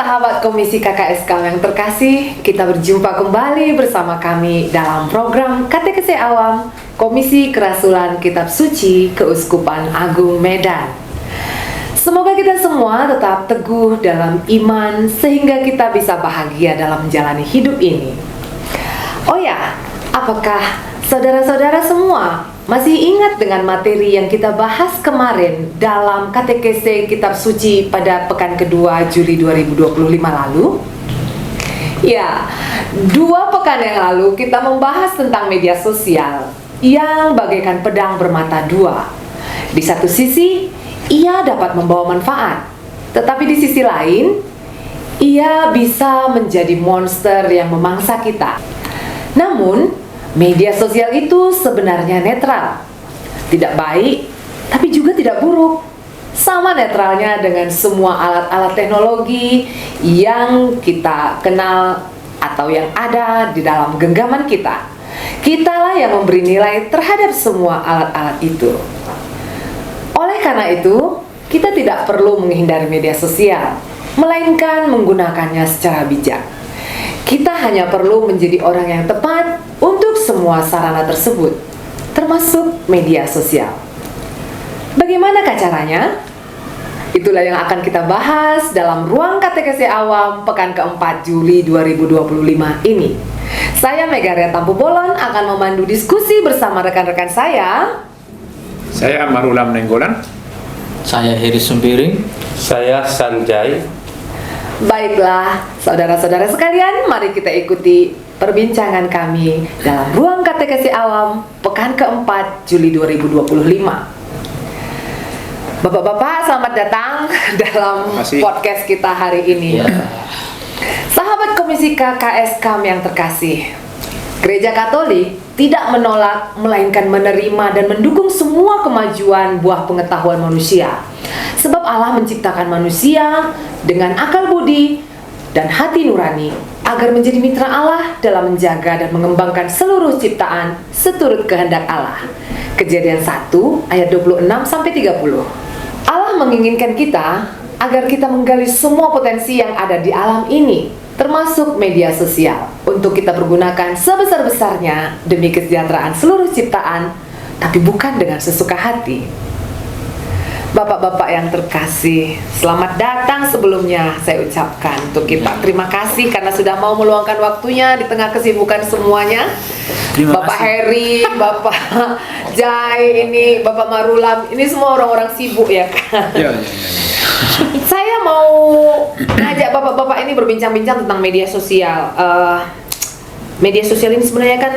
Sahabat Komisi KKSK yang terkasih, kita berjumpa kembali bersama kami dalam program Katekese Awam Komisi Kerasulan Kitab Suci Keuskupan Agung Medan. Semoga kita semua tetap teguh dalam iman sehingga kita bisa bahagia dalam menjalani hidup ini. Oh ya, apakah saudara-saudara semua masih ingat dengan materi yang kita bahas kemarin dalam Katekese Kitab Suci pada pekan kedua Juli 2025 lalu? Ya, 2 pekan yang lalu kita membahas tentang media sosial yang bagaikan pedang bermata dua. Di satu sisi, ia dapat membawa manfaat, tetapi di sisi lain, ia bisa menjadi monster yang memangsa kita. Namun, media sosial itu sebenarnya netral, tidak baik, tapi juga tidak buruk. Sama netralnya dengan semua alat-alat teknologi yang kita kenal atau yang ada di dalam genggaman kita. Kitalah yang memberi nilai terhadap semua alat-alat itu. Oleh karena itu, kita tidak perlu menghindari media sosial, melainkan menggunakannya secara bijak. Kita hanya perlu menjadi orang yang tepat untuk semua sarana tersebut, termasuk media sosial. Bagaimanakah caranya? Itulah yang akan kita bahas dalam ruang Katekese Awam pekan keempat Juli 2025 ini. Saya Megaria Tampu Bolon akan memandu diskusi bersama rekan-rekan saya. Saya Marulam Nenggolan. Saya Heri Sumpiring. Saya Sanjay. Baiklah, saudara-saudara sekalian, mari kita ikuti perbincangan kami dalam ruang Katekese Awam pekan keempat Juli 2025. Bapak-bapak, selamat datang dalam podcast kita hari ini. Sahabat Komisi KKSK yang terkasih, Gereja Katolik tidak menolak, melainkan menerima dan mendukung semua kemajuan buah pengetahuan manusia. Sebab Allah menciptakan manusia dengan akal budi dan hati nurani agar menjadi mitra Allah dalam menjaga dan mengembangkan seluruh ciptaan seturut kehendak Allah. Kejadian 1 ayat 26-30. Allah menginginkan kita agar kita menggali semua potensi yang ada di alam ini, termasuk media sosial, untuk kita pergunakan sebesar-besarnya demi kesejahteraan seluruh ciptaan, tapi bukan dengan sesuka hati. Bapak-bapak yang terkasih, selamat datang sebelumnya saya ucapkan untuk kita. Terima kasih karena sudah mau meluangkan waktunya di tengah kesibukan semuanya. Bapak Heri, Bapak Jai, ini Bapak Marulam, ini semua orang-orang sibuk ya kan? Ya. Saya mau ngajak bapak-bapak ini berbincang-bincang tentang media sosial. Media sosial ini sebenarnya kan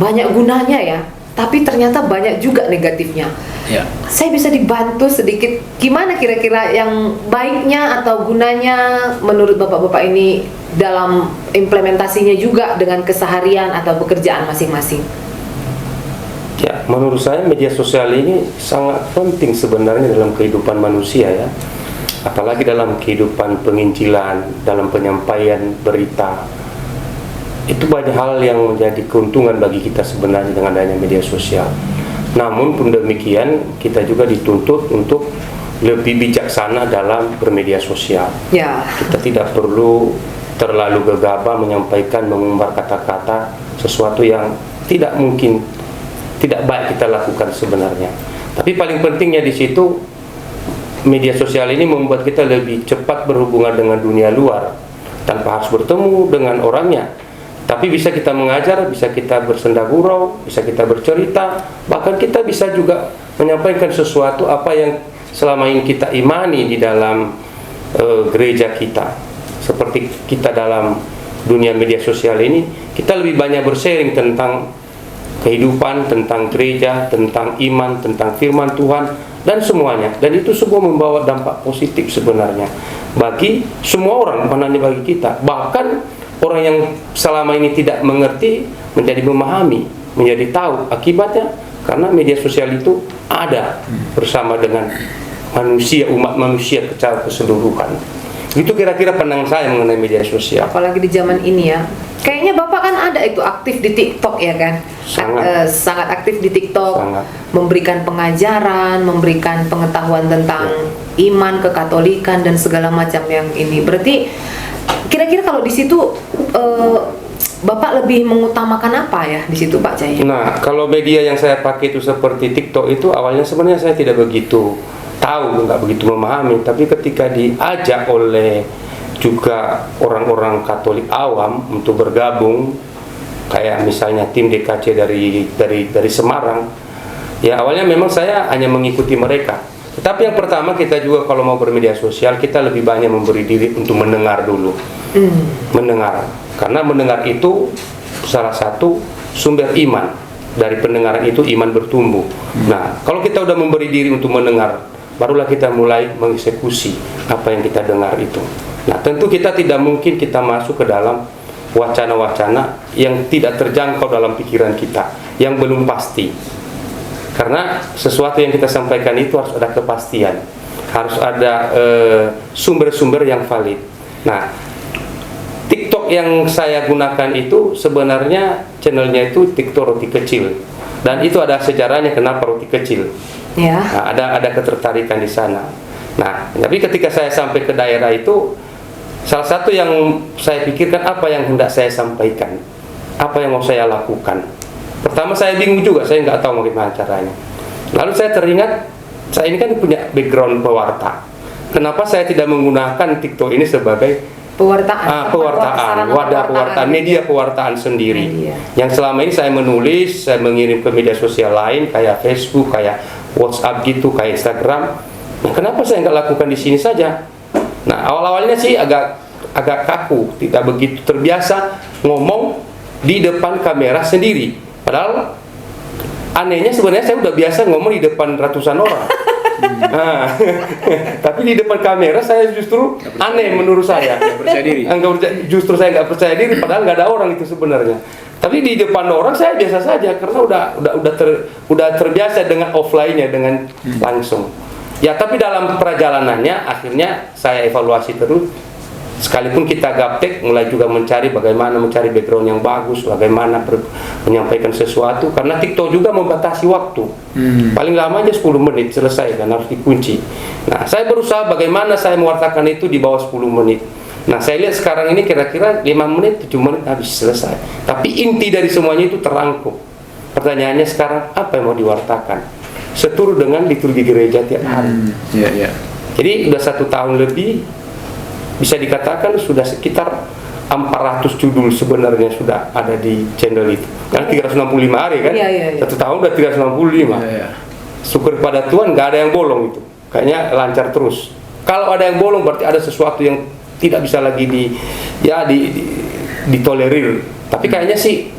banyak gunanya ya, tapi ternyata banyak juga negatifnya. Ya. Saya bisa dibantu sedikit, gimana kira-kira yang baiknya atau gunanya menurut bapak-bapak ini dalam implementasinya juga dengan keseharian atau pekerjaan masing-masing? Ya, menurut saya media sosial ini sangat penting sebenarnya dalam kehidupan manusia ya. Apalagi dalam kehidupan penginjilan, dalam penyampaian berita. Itu banyak hal yang menjadi keuntungan bagi kita sebenarnya dengan adanya media sosial. Namun pun demikian, kita juga dituntut untuk lebih bijaksana dalam bermedia sosial. Ya. Kita tidak perlu terlalu gegabah menyampaikan, mengumbar kata-kata sesuatu yang tidak mungkin, tidak baik kita lakukan sebenarnya. Tapi paling pentingnya di situ, media sosial ini membuat kita lebih cepat berhubungan dengan dunia luar tanpa harus bertemu dengan orangnya. Tapi bisa kita mengajar, bisa kita bersenda gurau, bisa kita bercerita, bahkan kita bisa juga menyampaikan sesuatu apa yang selama ini kita imani di dalam gereja kita. Seperti kita dalam dunia media sosial ini, kita lebih banyak bersharing tentang kehidupan, tentang gereja, tentang iman, tentang firman Tuhan, dan semuanya. Dan itu semua membawa dampak positif sebenarnya bagi semua orang, bukan hanya bagi kita. Bahkan orang yang selama ini tidak mengerti menjadi memahami, menjadi tahu akibatnya, karena media sosial itu ada bersama dengan manusia, umat manusia secara keseluruhan. Itu kira-kira pandangan saya mengenai media sosial. Apalagi di zaman ini ya, Kayaknya Bapak kan ada itu aktif di TikTok ya kan? Sangat aktif di TikTok, Sangat. memberikan pengajaran, memberikan pengetahuan tentang iman, kekatolikan dan segala macam yang ini. Berarti kira-kira kalau di situ Bapak lebih mengutamakan apa ya di situ Pak Jaya? Nah, kalau media yang saya pakai itu seperti TikTok itu awalnya sebenarnya saya tidak begitu tahu, nggak begitu memahami. Tapi ketika diajak oleh juga orang-orang Katolik awam untuk bergabung, kayak misalnya tim DKC dari Semarang, ya awalnya memang saya hanya mengikuti mereka. Tetapi yang pertama kita juga kalau mau bermedia sosial kita lebih banyak memberi diri untuk mendengar dulu, mendengar, karena mendengar itu salah satu sumber iman. Dari pendengaran itu iman bertumbuh. Nah, kalau kita udah memberi diri untuk mendengar, barulah kita mulai mengeksekusi apa yang kita dengar itu. Nah, tentu kita tidak mungkin kita masuk ke dalam wacana-wacana yang tidak terjangkau dalam pikiran kita, yang belum pasti. Karena sesuatu yang kita sampaikan itu harus ada kepastian, harus ada sumber-sumber yang valid. Nah, TikTok yang saya gunakan itu sebenarnya channelnya itu TikTok roti kecil, dan itu ada sejarahnya kenapa roti kecil. Ya. Nah, ada ketertarikan di sana. Nah, tapi ketika saya sampai ke daerah itu, salah satu yang saya pikirkan apa yang hendak saya sampaikan, apa yang mau saya lakukan. Pertama saya bingung juga, saya nggak tahu bagaimana caranya. Lalu saya teringat, saya ini kan punya background pewarta. Kenapa saya tidak menggunakan TikTok ini sebagai Pewartaan, wadah pewartaan, media pewartaan sendiri. Media. Yang selama ini saya menulis, saya mengirim ke media sosial lain, kayak Facebook, kayak WhatsApp gitu, kayak Instagram. Nah, kenapa saya nggak lakukan di sini saja? Nah, awal-awalnya sih agak kaku, tidak begitu terbiasa ngomong di depan kamera sendiri. Padahal anehnya sebenarnya saya udah biasa ngomong di depan ratusan orang. Nah, tapi di depan kamera saya justru aneh menurut saya. Nggak percaya diri. Justru saya nggak percaya diri, padahal nggak ada orang itu sebenarnya. Tapi di depan orang saya biasa saja karena udah terbiasa dengan offline-nya, dengan langsung. Ya, tapi dalam perjalanannya akhirnya saya evaluasi terus. Sekalipun kita gaptek, mulai juga mencari bagaimana mencari background yang bagus, bagaimana menyampaikan sesuatu, karena TikTok juga membatasi waktu. Paling lama aja 10 menit selesai, kan harus dikunci. Nah, saya berusaha bagaimana saya mewartakan itu di bawah 10 menit. Nah, saya lihat sekarang ini kira-kira 5 menit, 7 menit habis selesai. Tapi inti dari semuanya itu terangkum. Pertanyaannya sekarang, apa yang mau diwartakan? Seturut dengan liturgi gereja tiap hari. Jadi udah 1 tahun lebih, bisa dikatakan sudah sekitar 400 judul sebenarnya sudah ada di channel itu. Kan 365 hari kan? Iya. 1 tahun udah 365. Syukur pada Tuhan nggak ada yang bolong itu. Kayaknya lancar terus. Kalau ada yang bolong berarti ada sesuatu yang tidak bisa lagi ditolerir. Tapi kayaknya sih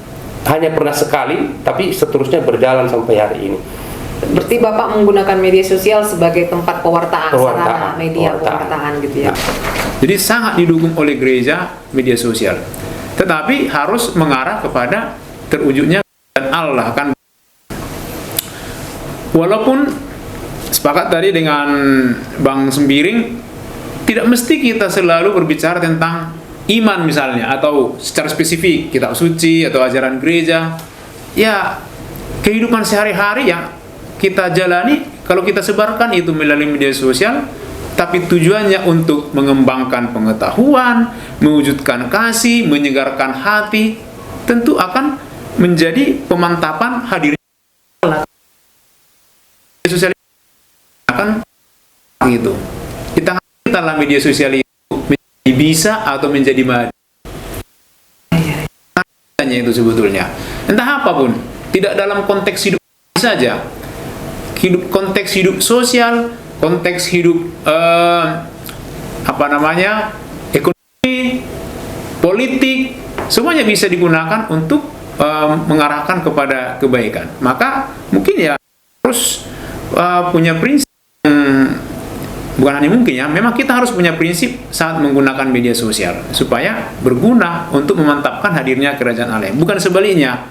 hanya pernah sekali, tapi seterusnya berjalan sampai hari ini. Berarti Bapak menggunakan media sosial sebagai tempat pewartaan, sarana media pewartaan gitu ya. Jadi sangat didukung oleh gereja media sosial. Tetapi harus mengarah kepada terwujudnya dan Allah kan. Walaupun sepakat tadi dengan Bang Sembiring, tidak mesti kita selalu berbicara tentang iman misalnya, atau secara spesifik kitab suci atau ajaran gereja. Ya, kehidupan sehari-hari yang kita jalani, kalau kita sebarkan itu melalui media sosial, tapi tujuannya untuk mengembangkan pengetahuan, mewujudkan kasih, menyegarkan hati, tentu akan menjadi pemantapan hadirnya Allah. Media sosial akan gitu. Di tangan kita lah media sosial itu menjadi bisa atau menjadi mati. Itu sebetulnya. Entah apapun, tidak dalam konteks hidup saja. Konteks hidup sosial, konteks hidup ekonomi, politik, semuanya bisa digunakan untuk mengarahkan kepada kebaikan. Maka mungkin ya harus punya prinsip, bukan hanya mungkin ya, memang kita harus punya prinsip saat menggunakan media sosial supaya berguna untuk memantapkan hadirnya kerajaan Allah. Bukan sebaliknya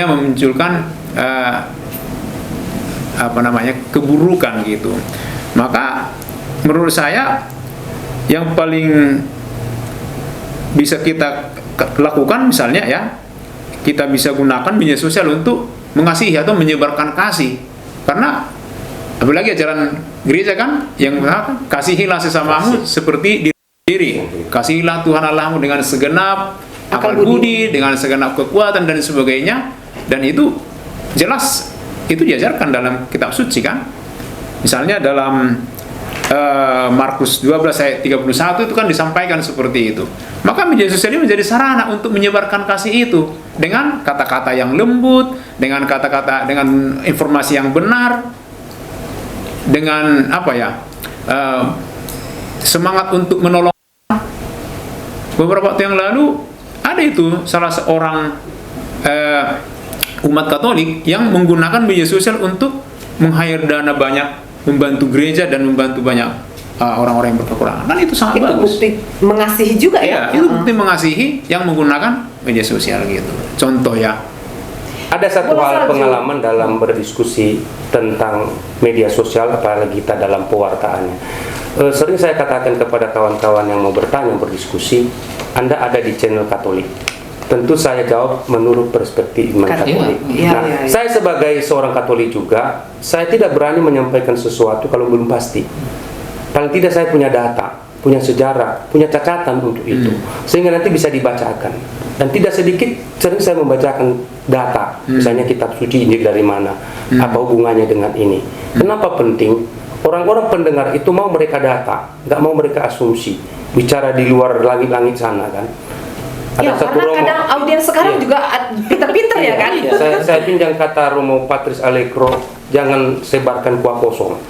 memunculkan keburukan gitu. Maka menurut saya yang paling bisa kita lakukan misalnya ya, kita bisa gunakan media sosial untuk mengasihi atau menyebarkan kasih. Karena apalagi ajaran gereja kan yang mengatakan kasihilah sesamamu seperti diri sendiri. Kasihilah Tuhan Allahmu dengan segenap akal budi, dengan segenap kekuatan dan sebagainya. Dan itu jelas itu diajarkan dalam kitab suci kan. Misalnya dalam Markus 12 ayat 31 itu kan disampaikan seperti itu. Maka media sosial ini menjadi sarana untuk menyebarkan kasih itu dengan kata-kata yang lembut, dengan kata-kata, dengan informasi yang benar, dengan apa ya, semangat untuk menolong. Beberapa waktu yang lalu ada itu salah seorang umat Katolik yang menggunakan media sosial untuk meng-hire dana banyak, membantu gereja dan membantu banyak orang-orang yang berkekurangan. Dan itu sangat bagus. Itu bukti mengasihi juga ya. Itu bukti mengasihi yang menggunakan media sosial gitu. Contoh ya. Ada satu hal pengalaman dalam berdiskusi tentang media sosial, apalagi kita dalam pewartaannya. Sering saya katakan kepada kawan-kawan yang mau bertanya, berdiskusi, Anda ada di channel Katolik. Tentu saya jawab menurut perspektif iman Katolik. Saya sebagai seorang Katolik juga, saya tidak berani menyampaikan sesuatu kalau belum pasti. Paling tidak saya punya data, punya sejarah, punya catatan untuk itu, sehingga nanti bisa dibacakan. Dan tidak sedikit sering saya membacakan data, misalnya kitab suci Injil dari mana, apa hubungannya dengan ini. Kenapa penting? Orang-orang pendengar itu mau mereka data, nggak mau mereka asumsi, bicara di luar langit-langit sana kan. Ya, karena kadang audiens sekarang juga pinter-pinter ya kan. Saya pinjam kata Romo Patris Allegro, jangan sebarkan kuah kosong.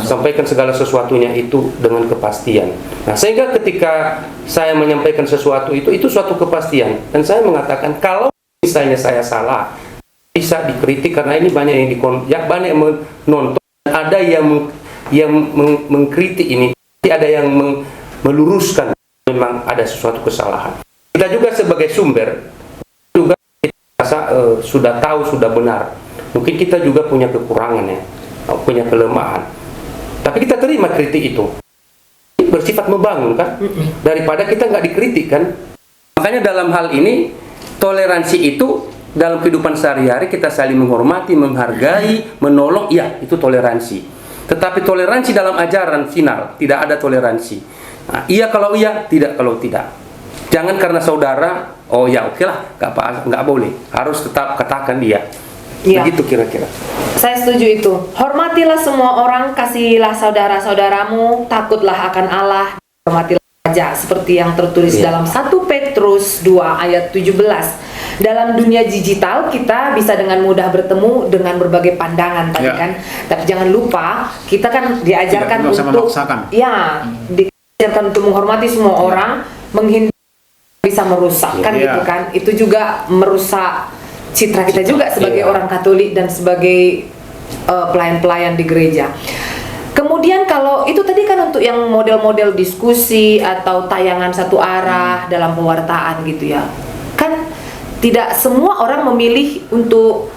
Sampaikan segala sesuatunya itu dengan kepastian. Nah, sehingga ketika saya menyampaikan sesuatu itu suatu kepastian. Dan saya mengatakan kalau misalnya saya salah, bisa dikritik karena ini banyak yang banyak yang menonton, ada yang mengkritik ini, ada yang meluruskan memang ada sesuatu kesalahan. Kita juga sebagai sumber juga kita rasa sudah tahu, sudah benar. Mungkin kita juga punya kekurangan ya, punya kelemahan. Tapi kita terima kritik itu. Bersifat membangun kan, daripada kita nggak dikritik kan. Makanya dalam hal ini toleransi itu dalam kehidupan sehari-hari kita saling menghormati, menghargai, menolong, ya itu toleransi. Tetapi toleransi dalam ajaran final tidak ada toleransi. Nah, iya kalau iya, tidak kalau tidak. Jangan karena saudara, oh ya oke lah, nggak boleh, harus tetap katakan dia. Ya. Begitu kira-kira. Saya setuju itu. Hormatilah semua orang, kasihilah saudara-saudaramu, takutlah akan Allah, hormatilah saja, seperti yang tertulis dalam 1 Petrus 2 ayat 17. Dalam dunia digital kita bisa dengan mudah bertemu dengan berbagai pandangan tadi kan. Tapi jangan lupa kita kan diajarkan untuk diajarkan untuk menghormati semua orang, menghindari bisa merusak kan gitu kan. Itu juga merusak citra kita juga sebagai orang Katolik dan sebagai pelayan-pelayan di gereja. Kemudian kalau itu tadi kan untuk yang model-model diskusi atau tayangan satu arah dalam pewartaan gitu ya. Kan tidak semua orang memilih untuk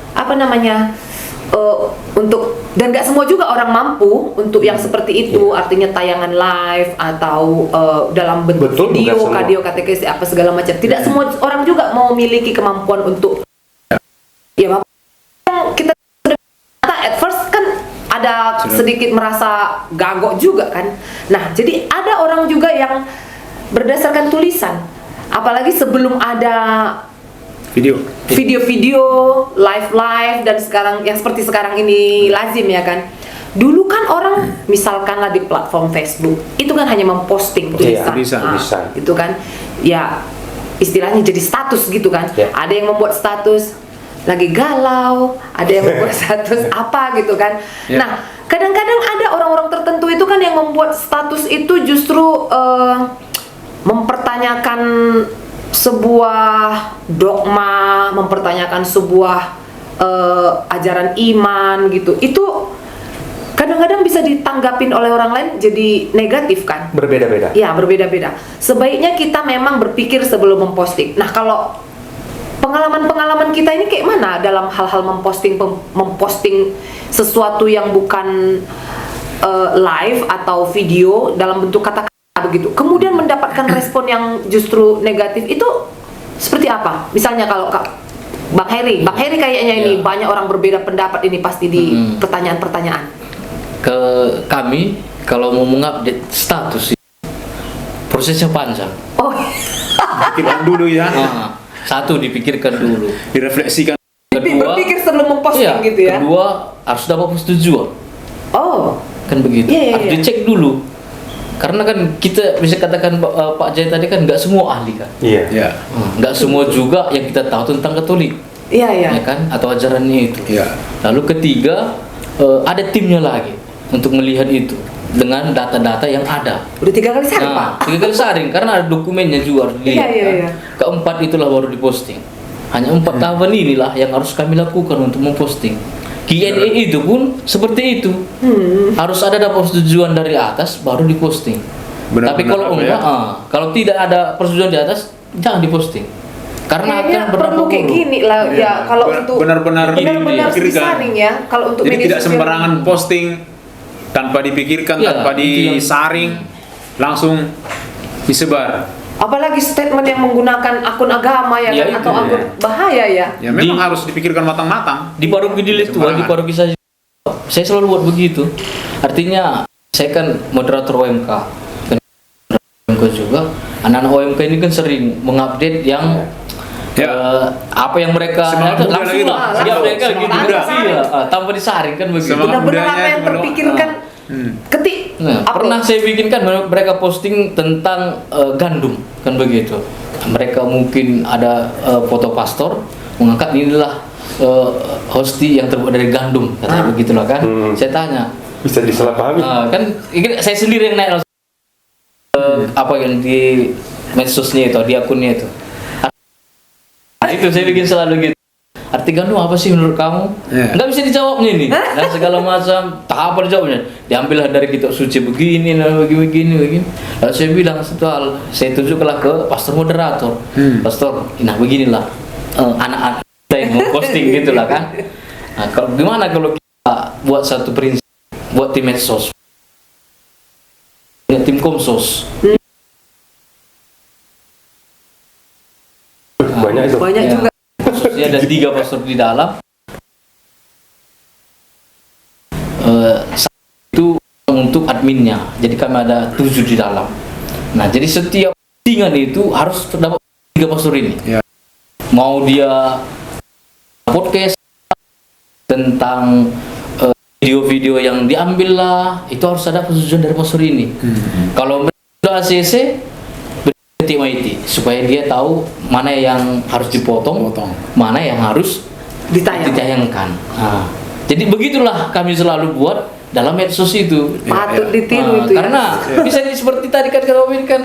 untuk dan nggak semua juga orang mampu untuk yang seperti itu, artinya tayangan live atau dalam bentuk video, katekesi apa segala macam. Tidak semua orang juga mau memiliki kemampuan untuk yang kita sudah at first kan ada sedikit merasa gagok juga kan. Nah, jadi ada orang juga yang berdasarkan tulisan, apalagi sebelum ada video-video, live dan sekarang yang seperti sekarang ini lazim ya kan. Dulu kan orang misalkanlah di platform Facebook itu kan hanya memposting tulisan, bisa. Itu kan ya istilahnya jadi status gitu kan. Ada yang membuat status lagi galau, ada yang membuat status apa gitu kan. Nah, kadang-kadang ada orang-orang tertentu itu kan yang membuat status itu justru mempertanyakan sebuah dogma, mempertanyakan sebuah ajaran iman gitu. Itu kadang-kadang bisa ditanggapin oleh orang lain jadi negatif kan? Berbeda-beda. Ya, berbeda-beda. Sebaiknya kita memang berpikir sebelum memposting. Nah, kalau pengalaman-pengalaman kita ini kayak mana dalam hal-hal memposting sesuatu yang bukan live atau video dalam bentuk kata-kata begitu, kemudian mendapatkan respon yang justru negatif, itu Seperti apa? Misalnya kalau Bang Heri kayaknya ini Ya. banyak orang berbeda pendapat ini pasti di pertanyaan-pertanyaan. Ke kami kalau mau mengupdate status prosesnya panjang. Oh, Pikirkan dulu ya, Satu dipikirkan dulu. direfleksikan. Kedua, berpikir sebelum memposting gitu ya. Kedua harus dapat persetujuan. Oh, Kan begitu. Iya. Harus dicek dulu. Karena kan kita bisa katakan Pak Jai tadi kan nggak semua ahli kan. Iya. Ya, Nggak semua juga yang kita tahu tentang Katolik. iya. Ya kan, atau ajarannya itu. ya. Lalu ketiga, ada timnya lagi untuk melihat itu dengan data-data yang ada. Udah 3 kali saring, Pak. 3 kali saring karena ada dokumennya juga harus dilihat. Iya. kan. Keempat itulah baru diposting. Hanya 4 tahapan inilah yang harus kami lakukan untuk memposting. Q&A itu pun seperti itu. Harus ada persetujuan dari atas baru diposting. Benar-benar Tapi kalau apa enggak, ya? kalau tidak ada persetujuan di atas, jangan diposting. Karena Kayaknya akan berdampak perlu kayak buruk. gini lah ya Iya. kalau untuk Benar-benar benar-benar harus dipikirkan. disaring ya kalau untuk Jadi media tidak sosial. sembarangan posting tanpa dipikirkan, Ya, tanpa itu yang- disaring, langsung disebar. Apalagi statement yang menggunakan akun agama ya, Ya, kan? itu Atau akun ya. bahaya ya. Ya memang harus dipikirkan matang-matang. Di paroki Dilet tua, di Sembarangan. paroki saya selalu buat begitu. Artinya saya kan moderator OMK dan OMK juga. Anak-anak OMK ini kan sering mengupdate yang Ya. apa yang mereka Semangat itu muda langsung lagi tuh. lah. Langsung. Ya mereka Semangat gitu. muda. Iya, tanpa disaring kan begitu. Semangat Benar-benar mudanya apa yang itu terpikirkan ketik. Nah, upload. pernah saya bikin kan mereka posting tentang gandum kan begitu. Mereka mungkin ada foto pastor mengangkat inilah hosti yang terbuat dari gandum katanya begitulah kan. Saya tanya, Bisa disalahpahami. kan ini saya sendiri yang naik langsung apa yang di medsosnya itu, di akunnya itu. Itu saya bikin selalu gitu. Arti gandum apa sih menurut kamu? Ya. Nggak bisa dijawabnya ini dan segala macam tahap jawabnya. Diambillah dari kitab suci begini dan begini. Lalu saya bilang setelah saya tunjuklah ke pastor moderator, pastor, nah beginilah anak-anak kita yang mau posting gitulah kan. Nah, kalau gimana kalau kita buat satu prinsip, buat tim medsos, tim komsos. Banyak itu. Banyak Ya. juga. Khususnya ada 3 pastor di dalam. Satu itu untuk adminnya. Jadi kami ada 7 di dalam. Nah, jadi setiap postingan itu harus terdapat 3 pastor ini. Ya. Mau dia podcast tentang video-video yang diambil lah, itu harus ada persetujuan dari pastor ini. Kalau sudah ACC tim IT supaya dia tahu mana yang harus dipotong, mana yang harus ditayangkan. Nah, jadi begitulah kami selalu buat dalam medsos itu. Patut Nah, ditiru itu ya. karena bisa seperti tadi kan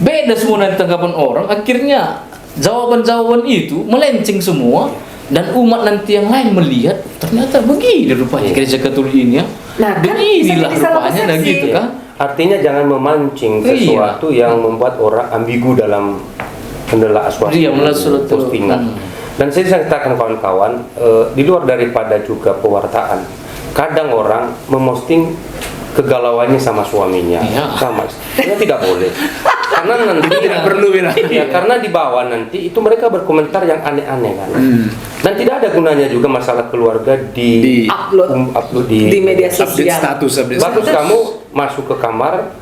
beda semua nanti tanggapan orang, akhirnya jawaban-jawaban itu melenceng semua dan umat nanti yang lain melihat ternyata begini rupanya gereja Katolik ini ya. Nah, kan beginilah bisa jadi salah rupanya dan persepsi. gitu kan. Artinya jangan memancing sesuatu yang membuat orang ambigu dalam menelaah suatu Iya, menelaah suatu postingan. Dan saya katakan kawan-kawan, di luar daripada juga pewartaan, kadang orang memosting kegalauannya sama suaminya, Iya. sama istrinya, tidak boleh. Karena nanti Tidak perlu bilang. ya, karena di bawah nanti itu mereka berkomentar yang aneh-aneh kan. Dan tidak ada gunanya juga masalah keluarga di upload di media Update sosial. status, update Bagus status. kamu masuk ke kamar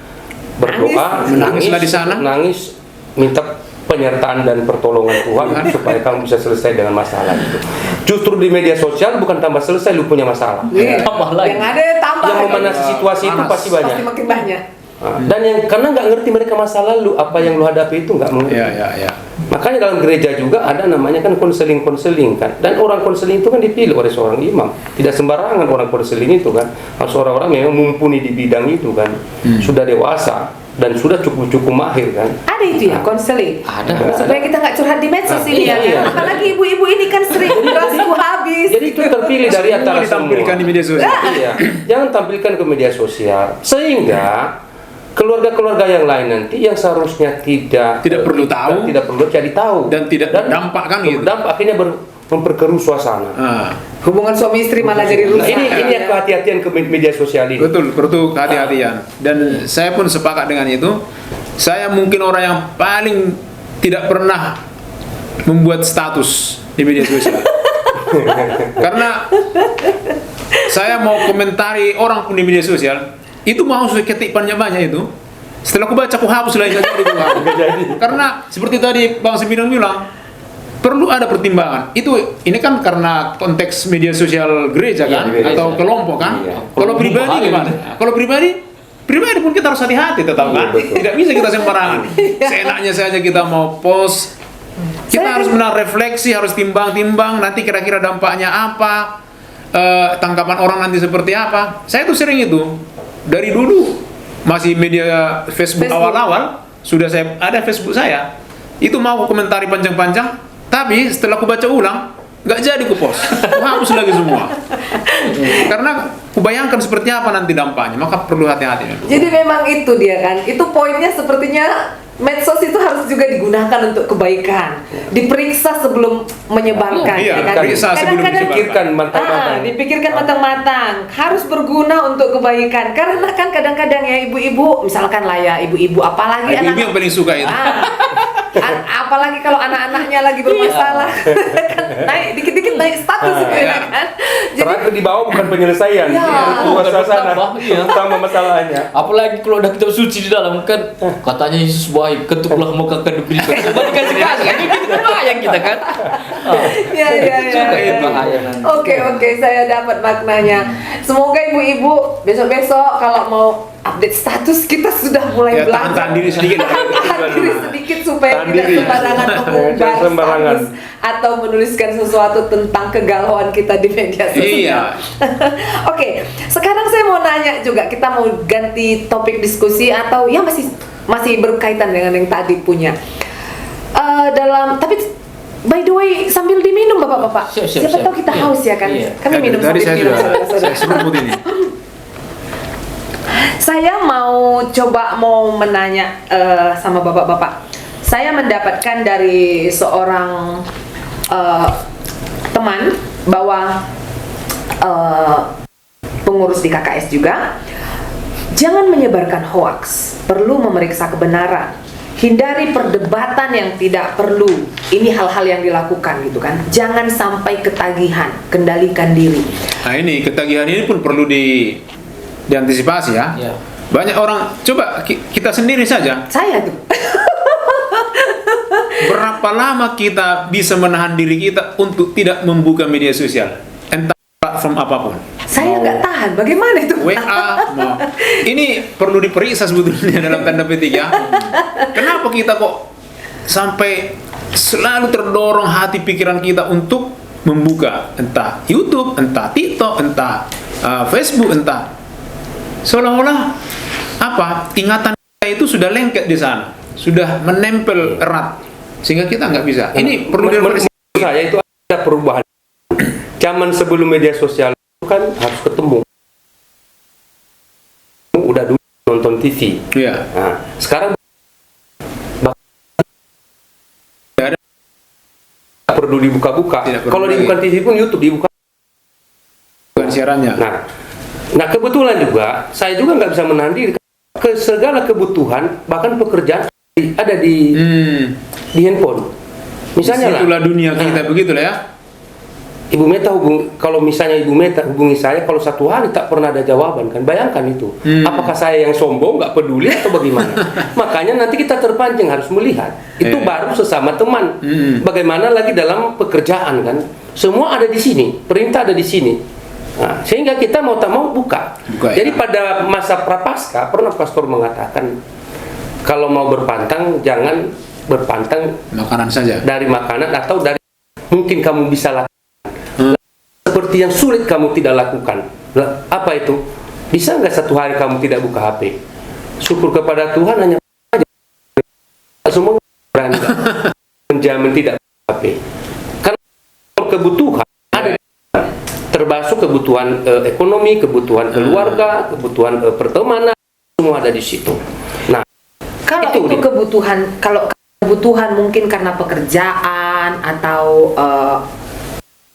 berdoa, Menangislah di sana. nangis, minta penyertaan dan pertolongan Tuhan supaya kamu bisa selesai dengan masalah itu. Justru di media sosial bukan tambah selesai lu punya masalah. Iya. Tambah lagi. Yang ada tambah. Yang memanasi situasi itu panas. pasti banyak. Pasti makin banyak. Dan yang karena nggak ngerti mereka masa lalu, apa yang lu hadapi itu nggak mengerti. Ya. Makanya dalam gereja juga ada namanya kan konseling kan. Dan orang konseling itu kan dipilih oleh seorang imam. Tidak sembarangan orang konseling itu kan. Harus orang-orang memang mumpuni di bidang itu kan. Sudah dewasa dan sudah cukup mahir kan. Ada itu ya konseling. Ada. Supaya kita nggak curhat di medsos ini Iya, ya. iya. Apalagi ibu-ibu ini kan sering berasku habis. Jadi itu terpilih dari Semua antara ditampilkan semua. di media sosial. Iya. Jangan tampilkan ke media sosial sehingga keluarga-keluarga yang lain nanti yang seharusnya tidak perlu tahu. tidak perlu jadi tahu Dan tidak berdampak kan gitu. Berdampak akhirnya memperkeruh suasana. Hubungan suami istri malah jadi Nah, rusak. ini yang kehati-hatian ke media sosial ini. Betul, perlu kehati-hatian. Dan saya pun sepakat dengan itu. Saya mungkin orang yang paling tidak pernah membuat status di media sosial. Karena saya mau komentari orang pun di media sosial, itu mau saya ketik banyak-banyak itu. Setelah aku baca, aku hapus lagi itu. Karena seperti tadi Bang Sembilan bilang, perlu ada pertimbangan. Ini kan karena konteks media sosial gereja kan, Iya, atau kelompok kan. Iya. Kalau pribadi gimana? Kalau pribadi pun kita harus hati-hati tetap kan. Iya, betul. Tidak bisa kita sembarangan. Seenaknya saja kita mau post. Kita harus benar refleksi, harus timbang-timbang. Nanti kira-kira dampaknya apa? Tanggapan orang nanti seperti apa? Saya tuh sering itu dari dulu masih media Facebook awal-awal sudah saya ada Facebook saya. Itu mau komentari panjang-panjang. Tapi setelah aku baca ulang, nggak jadi ku post, aku hapus lagi semua. Karena ku bayangkan seperti apa nanti dampaknya, maka perlu hati-hati. Jadi memang itu dia kan, itu poinnya sepertinya medsos itu harus juga digunakan untuk kebaikan, diperiksa sebelum menyebarkan. Iya, ya kan? periksa sebelum Kadang-kadang dipikirkan matang-matang. dipikirkan matang-matang, harus berguna untuk kebaikan. Karena kan kadang-kadang ya ibu-ibu, misalkan lah ya ibu-ibu, apalagi Ibu yang paling suka itu. apalagi kalau anak-anaknya lagi bermasalah, kan naik dikit-dikit naik status gitu ya kan. Jadi Terakhir di bawah bukan penyelesaian, Iya. keluar suasana, Iya. utama masalahnya. Apalagi kalau ada kitab suci di dalam kan, katanya Yesus baik, ketuklah muka akan diberikan. Coba dikasih kan itu bahaya kita kan. ya. Juga itu bahaya nanti. Oke, saya dapat maknanya. Semoga ibu-ibu besok-besok kalau mau update status kita sudah mulai Ya, belajar. tahan diri sedikit. Tahan diri sedikit supaya Tahan tidak diri. sembarangan mengumbar Jangan sembarangan. status atau menuliskan sesuatu tentang kegalauan kita di media sosial. Iya. Oke, sekarang saya mau nanya juga, kita mau ganti topik diskusi atau ya masih berkaitan dengan yang tadi punya. Tapi by the way sambil diminum bapak-bapak. Siap. Siapa tahu kita haus ya kan? Iya. Kami minum Tadi sambil saya minum. sudah saudara-saudara. saya seruput ini. Saya mau menanya sama bapak-bapak. Saya mendapatkan dari seorang teman bahwa pengurus di KKS juga, jangan menyebarkan hoaks, perlu memeriksa kebenaran, hindari perdebatan yang tidak perlu. Ini hal-hal yang dilakukan gitu kan. Jangan sampai ketagihan, kendalikan diri. Nah ini ketagihan ini pun perlu diantisipasi ya. Iya. Banyak orang, coba kita sendiri saja. Saya tuh. Berapa lama kita bisa menahan diri kita untuk tidak membuka media sosial, entah platform apapun. Saya nggak tahan. Bagaimana itu? WA, mau. Ini perlu diperiksa sebetulnya dalam tanda petik ya. Kenapa kita kok sampai selalu terdorong hati pikiran kita untuk membuka entah YouTube, entah TikTok, entah Facebook, entah seolah-olah ingatan kita itu sudah lengket di sana, sudah menempel erat sehingga kita nggak bisa. Ini perlu Menurut saya itu ada perubahan. Zaman sebelum media sosial itu kan harus ketemu. Udah dulu nonton TV. Iya. Nah, sekarang Tidak ada. perlu dibuka-buka. Tidak perlu Kalau lagi. dibuka TV pun YouTube dibuka. Bukan siarannya. Nah kebetulan juga saya juga nggak bisa menahan diri. Ke segala kebutuhan bahkan pekerjaan ada di handphone. Misalnya lah, Itulah dunia kita begitulah ya. Ibu Meta kalau misalnya Ibu Meta hubungi saya kalau satu hari tak pernah ada jawaban kan, bayangkan itu. Apakah saya yang sombong nggak peduli atau bagaimana? Makanya nanti kita terpancing harus melihat itu baru sesama teman. Bagaimana lagi dalam pekerjaan kan, semua ada di sini, perintah ada di sini. Nah, sehingga kita mau tak mau buka. Jadi pada masa prapaskah pernah pastor mengatakan kalau mau berpantang jangan berpantang Makanan saja. dari makanan atau dari mungkin kamu bisa lakukan seperti yang sulit kamu tidak lakukan. Apa itu? Bisa nggak satu hari kamu tidak buka HP? Syukur kepada Tuhan hanya aja. Semua berani menjamin tidak buka HP. Karena kebutuhan ada, termasuk kebutuhan ekonomi, kebutuhan keluarga, kebutuhan pertemanan, semua ada di situ. Nah, Kalau Itu itu dia. kebutuhan, kalau kebutuhan mungkin karena pekerjaan atau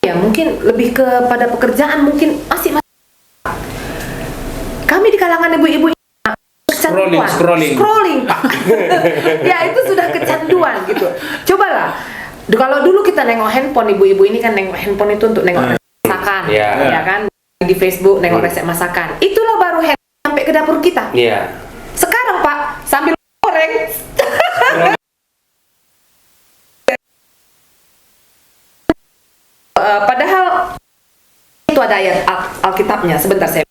ya mungkin lebih kepada pekerjaan, mungkin masih kami di kalangan ibu-ibu Scrolling. Pak. Ya itu sudah kecanduan gitu. Cobalah Kalau dulu kita nengok handphone, ibu-ibu ini kan nengok handphone itu untuk nengok resep masakan, ya kan? Di Facebook nengok resep masakan. Itulah baru handphone sampai ke dapur kita. Iya. Sekarang Pak, sambil goreng. Padahal itu ada ayat Alkitabnya. Sebentar saya.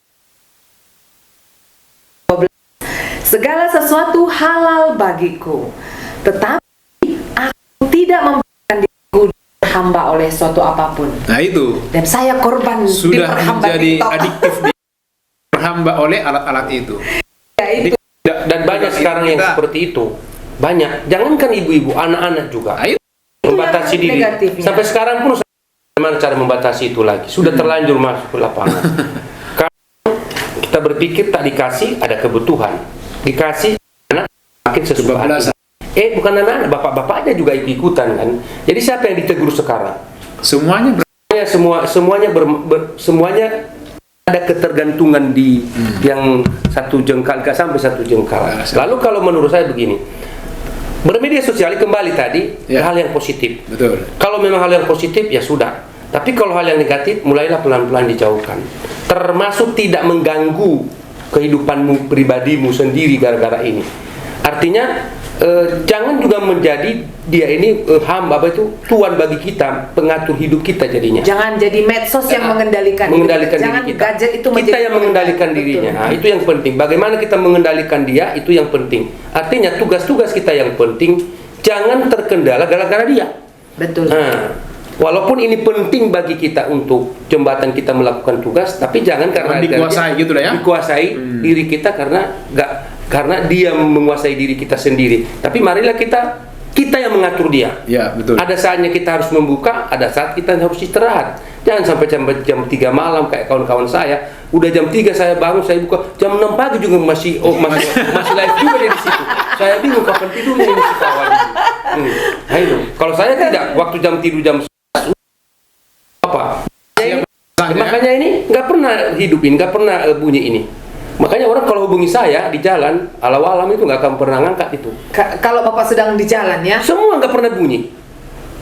Segala sesuatu halal bagiku, tetapi aku tidak memberikan diriku diperhamba oleh suatu apapun. Nah itu. Dan saya korban Sudah diperhamba menjadi TikTok. adiktif diperhamba oleh alat-alat itu. Ya, itu. Dan banyak sekarang yang seperti itu. Banyak. Jangankan ibu-ibu, anak-anak juga. Ayo. Membatasi diri. Negatifnya. Sampai sekarang pun bagaimana cara membatasi itu lagi? Sudah terlanjur masuk ke lapangan. Kalau kita berpikir tak dikasih, ada kebutuhan. Dikasih anak makin sesuatu. Bukan anak-anak, bapak-bapaknya juga ikutan kan. Jadi siapa yang ditegur sekarang? Semuanya Semuanya ada ketergantungan di yang satu jengkal, nggak sampai satu jengkal. Lalu kalau menurut saya begini, bermedia sosial kembali tadi hal yang positif. Betul. Kalau memang hal yang positif ya sudah. Tapi kalau hal yang negatif mulailah pelan-pelan dijauhkan. Termasuk tidak mengganggu kehidupanmu pribadimu sendiri gara-gara ini. Artinya jangan juga menjadi dia ini hamba tuan bagi kita, pengatur hidup kita jadinya. Jangan jadi medsos yang mengendalikan jangan diri kita. gadget itu kita menjadi yang mengendalikan dirinya. Nah, itu yang penting. Bagaimana kita mengendalikan dia itu yang penting. Artinya tugas-tugas kita yang penting jangan terkendala gara-gara dia. Betul. Nah, walaupun ini penting bagi kita untuk jembatan kita melakukan tugas, tapi jangan karena dikuasai gitu lah ya. Dikuasai diri kita karena dia menguasai diri kita sendiri. Tapi marilah kita yang mengatur dia. Ya, betul. Ada saatnya kita harus membuka, ada saat kita harus istirahat. Jangan sampai jam 3 malam kayak kawan-kawan saya. Udah jam 3 saya bangun, saya buka. Jam 6 pagi juga masih live juga di situ. Saya bingung kapan tidurnya ini si kawan. Nah itu. Kalau saya tidak, waktu jam tidur jam apa? Makanya ini nggak pernah hidupin, nggak pernah bunyi ini. Makanya orang kalau hubungi saya di jalan, alam itu nggak akan pernah ngangkat itu. Kalau Bapak sedang di jalan ya? Semua nggak pernah bunyi.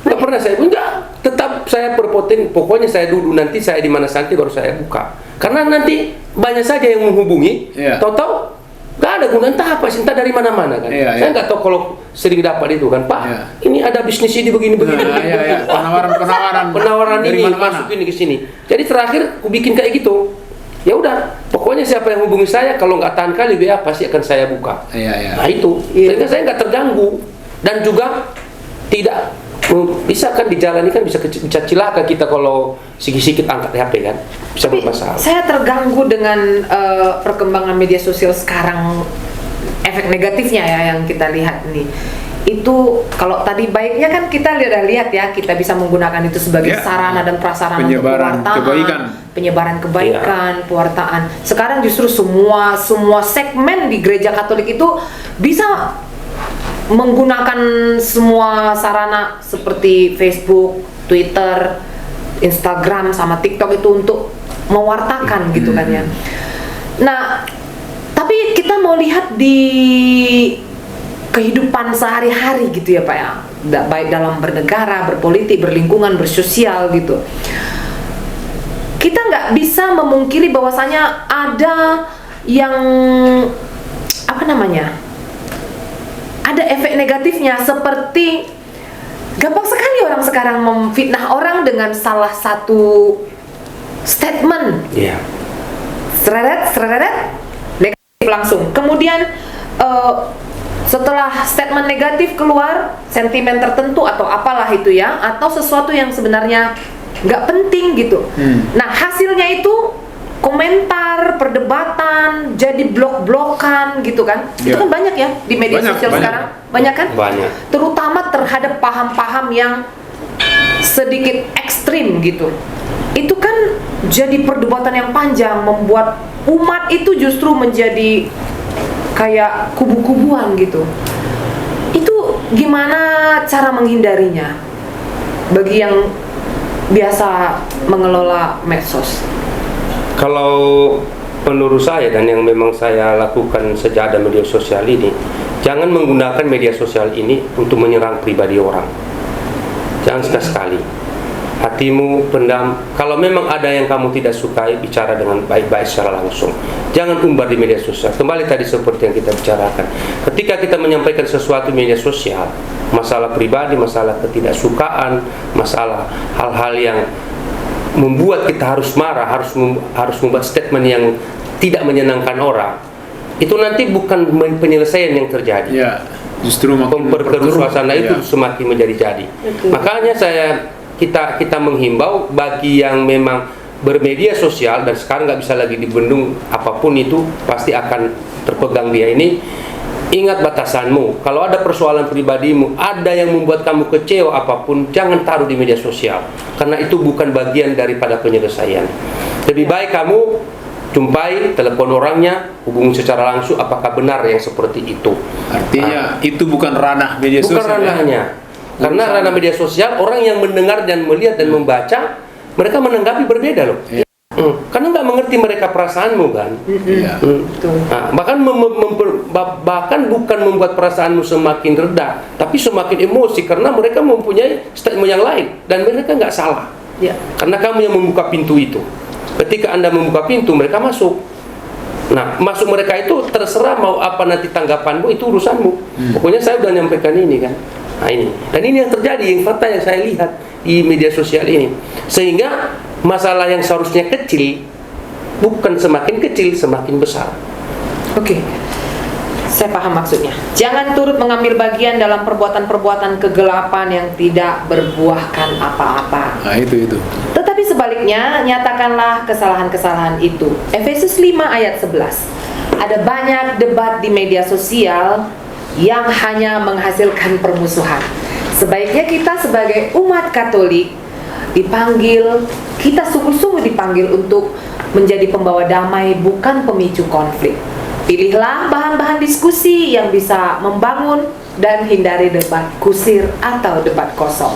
Nggak pernah saya bunyi. Tetap saya perpotin. Pokoknya saya duduk nanti saya di mana santai baru saya buka. Karena nanti banyak saja yang menghubungi. Tahu-tahu nggak ada guna entah apa, entah dari mana-mana kan. Saya nggak tahu kalau sering dapat itu kan, Pak. Ini ada bisnis ini begini-begini. Penawaran ini masuk ini ke sini. Jadi terakhir aku bikin kayak gitu. Ya udah, pokoknya siapa yang hubungi saya kalau nggak tahan kali WA pasti akan saya buka. Nah itu, sehingga saya nggak terganggu dan juga tidak bisa kan di jalan ini kan bisa cilaka kita kalau sikit-sikit angkat HP kan bisa bermasalah. Saya terganggu dengan perkembangan media sosial sekarang, efek negatifnya ya yang kita lihat nih. Itu kalau tadi baiknya kan kita udah lihat ya, kita bisa menggunakan itu sebagai sarana dan prasarana untuk penyebaran kebaikan, pewartaan. Sekarang justru semua segmen di gereja Katolik itu bisa menggunakan semua sarana seperti Facebook, Twitter, Instagram sama TikTok itu untuk mewartakan gitu kan ya. Nah, tapi kita mau lihat di kehidupan sehari-hari gitu ya Pak ya, baik dalam bernegara, berpolitik, berlingkungan, bersosial gitu. Kita nggak bisa memungkiri bahwasanya ada yang ada efek negatifnya, seperti gampang sekali orang sekarang memfitnah orang dengan salah satu statement. Seret negatif langsung. Kemudian setelah statement negatif keluar sentimen tertentu atau apalah itu ya, atau sesuatu yang sebenarnya nggak penting gitu. Nah hasilnya itu komentar, perdebatan, jadi blok-blokan gitu kan. Itu kan banyak ya di media sosial sekarang. Banyak kan? Banyak. Terutama terhadap paham-paham yang sedikit ekstrim gitu. Itu kan jadi perdebatan yang panjang, membuat umat itu justru menjadi kayak kubu-kubuan gitu. Itu gimana cara menghindarinya bagi yang biasa mengelola medsos? Kalau menurut saya dan yang memang saya lakukan sejak ada media sosial ini, jangan menggunakan media sosial ini untuk menyerang pribadi orang. Jangan sekali-sekali hatimu pendam. Kalau memang ada yang kamu tidak sukai, bicara dengan baik-baik secara langsung. Jangan umbar di media sosial. Kembali tadi seperti yang kita bicarakan, ketika kita menyampaikan sesuatu di media sosial, masalah pribadi, masalah ketidaksukaan, masalah hal-hal yang membuat kita harus marah, harus membuat statement yang tidak menyenangkan orang, itu nanti bukan penyelesaian yang terjadi. Ya, justru makin memperkeruh suasana itu ya. semakin menjadi-jadi. Makanya kita menghimbau bagi yang memang bermedia sosial dan sekarang nggak bisa lagi dibendung, apapun itu pasti akan terpegang dia ini. Ingat batasanmu. Kalau ada persoalan pribadimu, ada yang membuat kamu kecewa apapun, jangan taruh di media sosial, karena itu bukan bagian daripada penyelesaian. Lebih baik kamu jumpai, telepon orangnya, hubungi secara langsung apakah benar yang seperti itu. Artinya itu bukan ranah media Bukan sosial. ranahnya. Karena ranah media sosial, orang yang mendengar dan melihat dan membaca, mereka menanggapi berbeda loh. Iya. Karena nggak mengerti mereka perasaanmu kan. Ya. Nah, bahkan bukan membuat perasaanmu semakin rendah, tapi semakin emosi karena mereka mempunyai statement yang lain dan mereka nggak salah. Ya. Karena kamu yang membuka pintu itu. Ketika Anda membuka pintu, mereka masuk. Nah, masuk mereka itu terserah mau apa nanti tanggapanmu, itu urusanmu. Pokoknya saya udah nyampaikan ini kan. Nah ini, dan ini yang terjadi, yang fakta yang saya lihat di media sosial ini. Sehingga masalah yang seharusnya kecil, bukan semakin kecil, semakin besar. Oke, saya paham maksudnya. Jangan turut mengambil bagian dalam perbuatan-perbuatan kegelapan yang tidak berbuahkan apa-apa. Nah, itu. Tetapi sebaliknya, nyatakanlah kesalahan-kesalahan itu. Efesus 5 ayat 11. Ada banyak debat di media sosial yang hanya menghasilkan permusuhan. Sebaiknya kita sebagai umat Katolik dipanggil, kita sungguh-sungguh dipanggil untuk menjadi pembawa damai, bukan pemicu konflik. Pilihlah bahan-bahan diskusi yang bisa membangun dan hindari debat kusir atau debat kosong.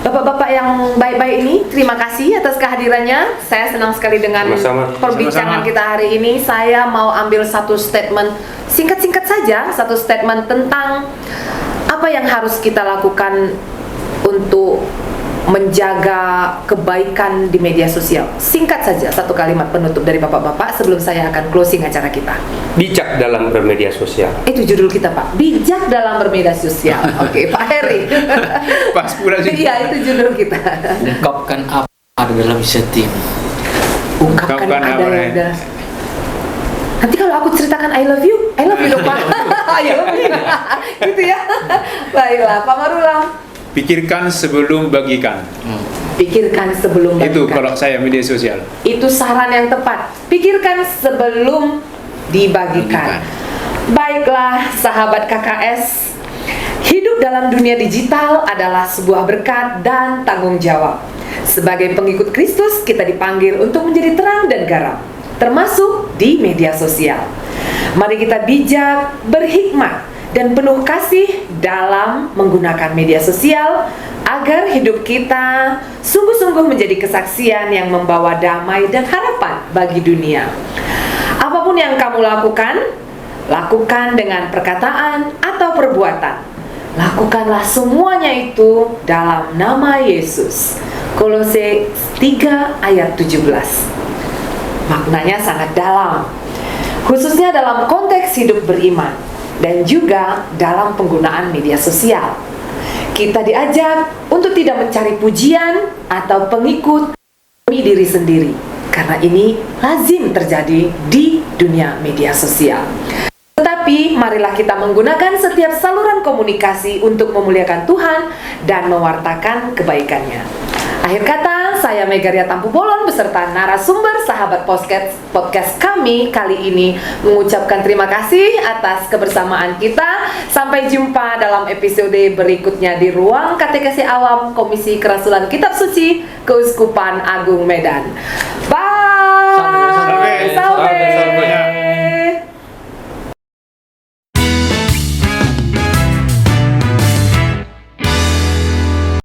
Bapak-bapak yang baik-baik ini, terima kasih atas kehadirannya. Saya senang sekali dengan Sama-sama. perbincangan Sama-sama. kita hari ini. Saya mau ambil satu statement, singkat-singkat saja, satu statement tentang apa yang harus kita lakukan untuk menjaga kebaikan di media sosial. Singkat saja, satu kalimat penutup dari bapak-bapak sebelum saya akan closing acara kita. Bijak dalam bermedia sosial. Itu judul kita, Pak. Bijak dalam bermedia sosial. Oke, Pak Heri. Pas pula sih. Iya, itu judul kita. Ungkapkan apa ada dalam setting. Ungkapkan Ungkapkan ada apa, yang Ren? dalam. Nanti kalau aku ceritakan I love you dong, Pak. I love you. Gitu ya. Baiklah, Pak Marulam. Pikirkan sebelum bagikan. Pikirkan sebelum Itu bagikan. kalau saya media sosial. Itu saran yang tepat. Pikirkan sebelum dibagikan. Baiklah, sahabat KKS. Hidup dalam dunia digital adalah sebuah berkat dan tanggung jawab. Sebagai pengikut Kristus, kita dipanggil untuk menjadi terang dan garam, termasuk di media sosial. Mari kita bijak, berhikmat, dan penuh kasih dalam menggunakan media sosial agar hidup kita sungguh-sungguh menjadi kesaksian yang membawa damai dan harapan bagi dunia. Apapun yang kamu lakukan, lakukan dengan perkataan atau perbuatan. Lakukanlah semuanya itu dalam nama Yesus. Kolose 3 ayat 17. Maknanya sangat dalam, khususnya dalam konteks hidup beriman dan juga dalam penggunaan media sosial. Kita diajak untuk tidak mencari pujian atau pengikut demi diri sendiri, karena ini lazim terjadi di dunia media sosial. Tetapi marilah kita menggunakan setiap saluran komunikasi untuk memuliakan Tuhan dan mewartakan kebaikannya. Akhir kata, saya Megaria Tampu Bolon beserta narasumber sahabat podcast kami kali ini mengucapkan terima kasih atas kebersamaan kita. Sampai jumpa dalam episode berikutnya di Ruang Katekesi Awam Komisi Kerasulan Kitab Suci Keuskupan Agung Medan. Bye! Sampai. Sampai.